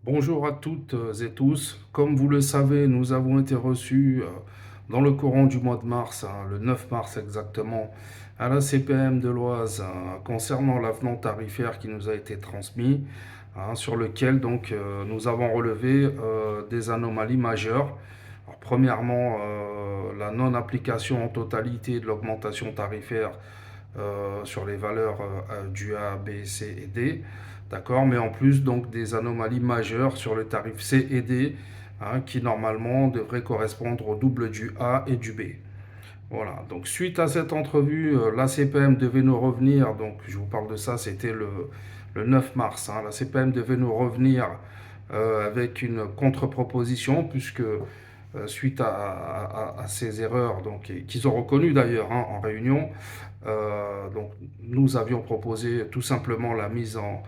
Bonjour à toutes et tous. Comme vous le savez, nous avons été reçus dans le courant du mois de mars, le 9 mars exactement, à la CPM de l'Oise concernant l'avenant tarifaire qui nous a été transmis, sur lequel nous avons relevé des anomalies majeures. Alors, premièrement, la non-application en totalité de l'augmentation tarifaire sur les valeurs du A, B, C et D. D'accord, mais en plus donc des anomalies majeures sur le tarif C et D, qui normalement devrait correspondre au double du A et du B. Voilà, donc suite à cette entrevue, la CPM devait nous revenir, donc je vous parle de ça, c'était le 9 mars, la CPM devait nous revenir avec une contre-proposition, puisque suite à ces erreurs, donc, qu'ils ont reconnues d'ailleurs en réunion, donc, nous avions proposé tout simplement la mise en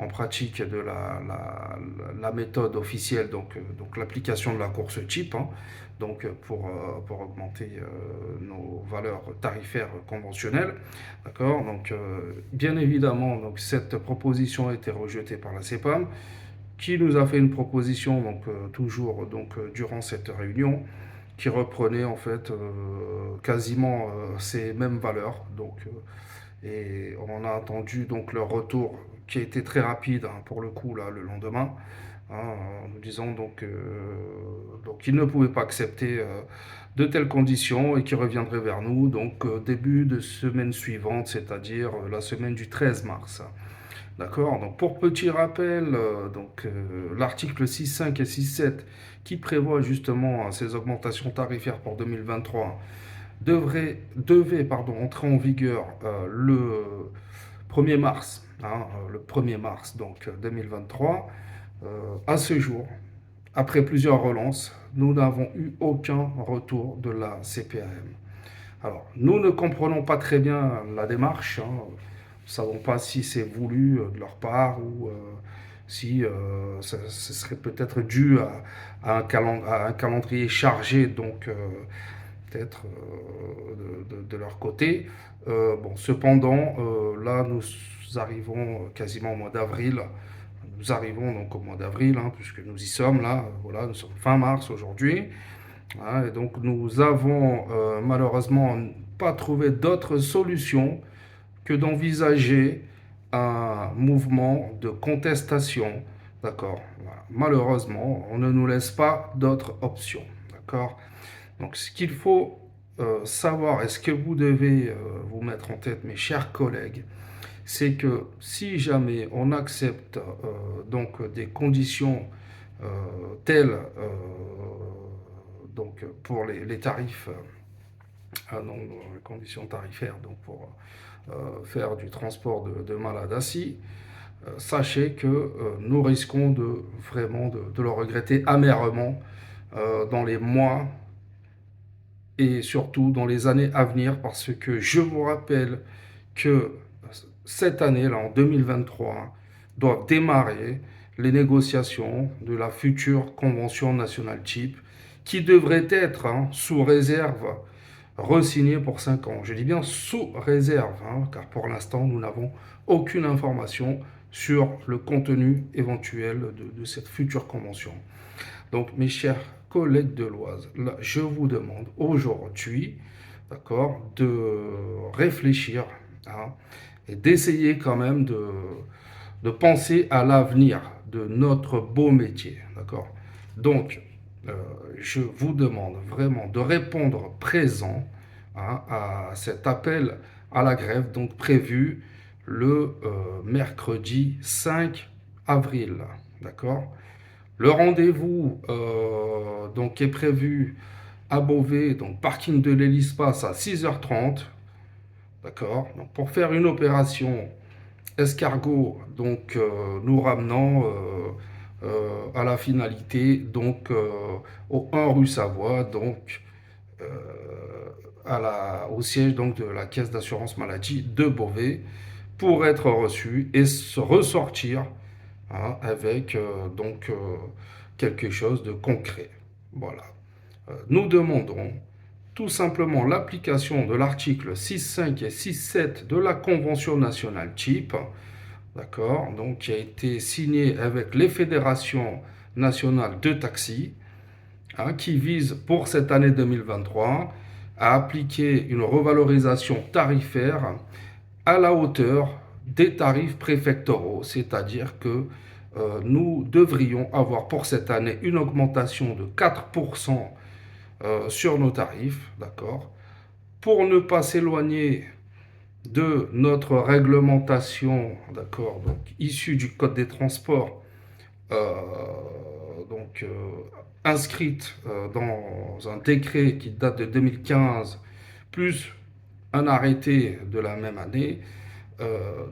pratique de la méthode officielle, donc l'application de la course chip, pour augmenter nos valeurs tarifaires conventionnelles. D'accord. Donc, bien évidemment, donc, cette proposition a été rejetée par la CEPAM, qui nous a fait une proposition, toujours durant cette réunion, qui reprenait en fait quasiment ces mêmes valeurs. Et on a attendu donc leur retour qui a été très rapide, pour le coup là le lendemain, en nous disant donc qu'ils ne pouvaient pas accepter de telles conditions et qu'ils reviendraient vers nous donc début de semaine suivante, c'est-à-dire la semaine du 13 mars. D'accord. Donc pour petit rappel, l'article 6.5 et 6.7 qui prévoit justement ces augmentations tarifaires pour 2023 devait entrer en vigueur le 1er mars, le 1er mars donc 2023. À ce jour, après plusieurs relances, nous n'avons eu aucun retour de la CPAM. Alors, nous ne comprenons pas très bien la démarche. Nous ne savons pas si c'est voulu de leur part ou si ce serait peut-être dû à un calendrier chargé, peut-être de leur côté. Cependant, là, nous arrivons quasiment au mois d'avril. Nous arrivons donc au mois d'avril, puisque nous y sommes là. Voilà, nous sommes fin mars aujourd'hui. Et donc nous avons malheureusement pas trouvé d'autre solution que d'envisager un mouvement de contestation. D'accord. Voilà. Malheureusement, on ne nous laisse pas d'autres options. D'accord. Donc ce qu'il faut savoir, et ce que vous devez vous mettre en tête, mes chers collègues, c'est que si jamais on accepte des conditions telles pour les tarifs, les conditions tarifaires, donc pour faire du transport de malades assis, sachez que nous risquons de le regretter amèrement dans les mois et surtout dans les années à venir, parce que je vous rappelle que cette année, là, en 2023, doivent démarrer les négociations de la future convention nationale type qui devrait être, sous réserve, re-signée pour 5 ans. Je dis bien sous réserve, car pour l'instant, nous n'avons aucune information sur le contenu éventuel de cette future convention. Donc, mes chers collègues de l'Oise, là, je vous demande aujourd'hui, d'accord, de réfléchir, et d'essayer quand même de penser à l'avenir de notre beau métier, d'accord. Donc, je vous demande vraiment de répondre présent, à cet appel à la grève, donc prévu le mercredi 5 avril, d'accord. Le rendez-vous est prévu à Beauvais, donc parking de l'Hélice-Passe à 6h30. D'accord. Donc pour faire une opération escargot, nous ramenant à la finalité, au 1 rue Savoie, euh, au siège de la caisse d'assurance maladie de Beauvais, pour être reçu et se ressortir, avec quelque chose de concret. Voilà. Nous demanderons tout simplement l'application de l'article 6.5 et 6.7 de la Convention nationale type d'accord, donc qui a été signé avec les fédérations nationales de taxi, hein, qui vise pour cette année 2023 à appliquer une revalorisation tarifaire à la hauteur des tarifs préfectoraux, c'est-à-dire que nous devrions avoir pour cette année une augmentation de 4% sur nos tarifs, d'accord, pour ne pas s'éloigner de notre réglementation, d'accord, donc issue du Code des transports, euh, donc inscrite dans un décret qui date de 2015, plus un arrêté de la même année.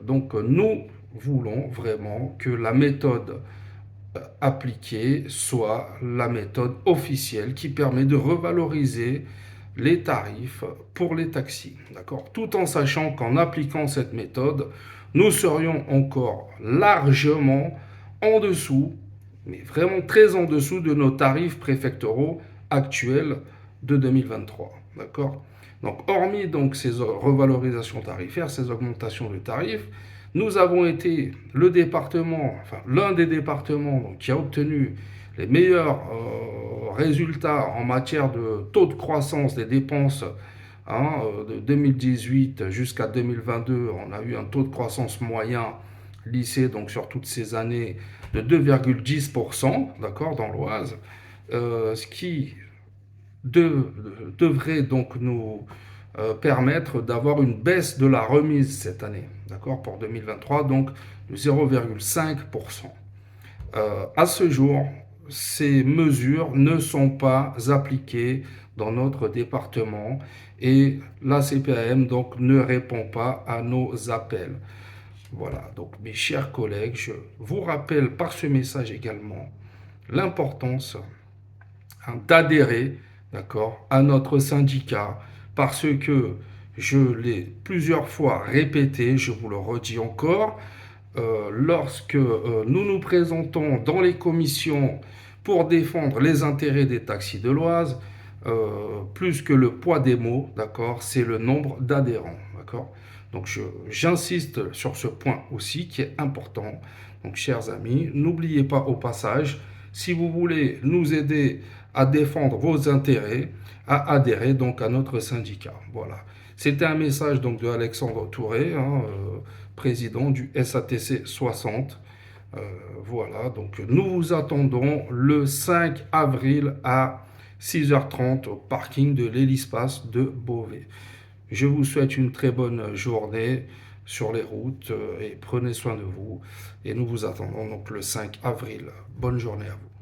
Donc nous voulons vraiment que la méthode appliquée soit la méthode officielle qui permet de revaloriser les tarifs pour les taxis, d'accord? Tout en sachant qu'en appliquant cette méthode, nous serions encore largement en dessous, mais vraiment très en dessous de nos tarifs préfectoraux actuels de 2023, d'accord? Donc, hormis donc ces revalorisations tarifaires, ces augmentations de tarifs, nous avons été le département, enfin l'un des départements donc, qui a obtenu les meilleurs résultats en matière de taux de croissance des dépenses, hein, de 2018 jusqu'à 2022. On a eu un taux de croissance moyen lissé donc sur toutes ces années de 2,10%, d'accord, dans l'Oise, ce qui devrait donc nous permettre d'avoir une baisse de la remise cette année, d'accord, pour 2023, donc de 0,5%. À ce jour, ces mesures ne sont pas appliquées dans notre département et la CPAM donc ne répond pas à nos appels. Voilà, donc mes chers collègues, je vous rappelle par ce message également l'importance, hein, d'adhérer, d'accord, à notre syndicat parce que je l'ai plusieurs fois répété, je vous le redis encore, lorsque nous nous présentons dans les commissions pour défendre les intérêts des taxis de l'Oise, plus que le poids des mots, d'accord, c'est le nombre d'adhérents, d'accord. Donc j'insiste sur ce point aussi qui est important. Donc chers amis, n'oubliez pas au passage, si vous voulez nous aider à défendre vos intérêts, à adhérer donc à notre syndicat. Voilà. C'était un message donc de Alexandre Touré, hein, président du SATC 60. Voilà, donc nous vous attendons le 5 avril à 6h30 au parking de l'Hélispace de Beauvais. Je vous souhaite une très bonne journée sur les routes et prenez soin de vous. Et nous vous attendons donc le 5 avril. Bonne journée à vous.